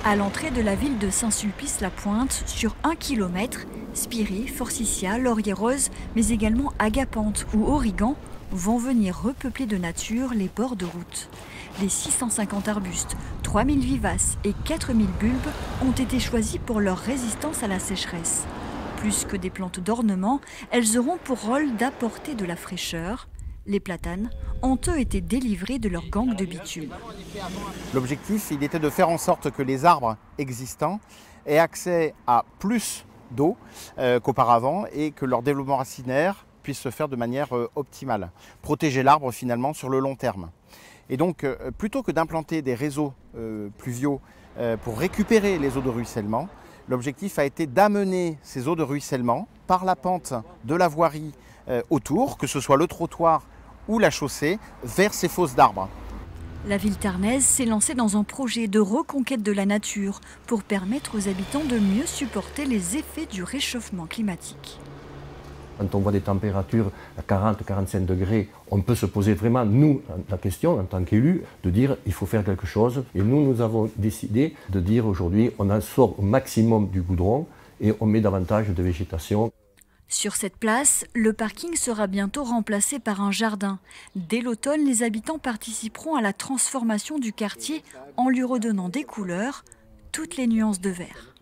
À l'entrée de la ville de Saint-Sulpice-la-Pointe, sur 1 km, Spiry, Forsythia, Laurier Rose, mais également Agapante ou Origan vont venir repeupler de nature les bords de route. Les 650 arbustes, 3000 vivaces et 4000 bulbes ont été choisis pour leur résistance à la sécheresse. Plus que des plantes d'ornement, elles auront pour rôle d'apporter de la fraîcheur. Les platanes ont eux été délivrés de leur gangue de bitume. L'objectif, il était de faire en sorte que les arbres existants aient accès à plus d'eau qu'auparavant et que leur développement racinaire puisse se faire de manière optimale. Protéger l'arbre finalement sur le long terme. Et donc, plutôt que d'implanter des réseaux pluviaux pour récupérer les eaux de ruissellement, l'objectif a été d'amener ces eaux de ruissellement par la pente de la voirie autour, que ce soit le trottoir ou la chaussée, vers ces fosses d'arbres. La ville tarnaise s'est lancée dans un projet de reconquête de la nature pour permettre aux habitants de mieux supporter les effets du réchauffement climatique. Quand on voit des températures à 40-45 degrés, on peut se poser vraiment, nous, la question en tant qu'élus, de dire il faut faire quelque chose. Et nous avons décidé de dire aujourd'hui on en sort au maximum du goudron et on met davantage de végétation. Sur cette place, le parking sera bientôt remplacé par un jardin. Dès l'automne, les habitants participeront à la transformation du quartier en lui redonnant des couleurs, toutes les nuances de vert.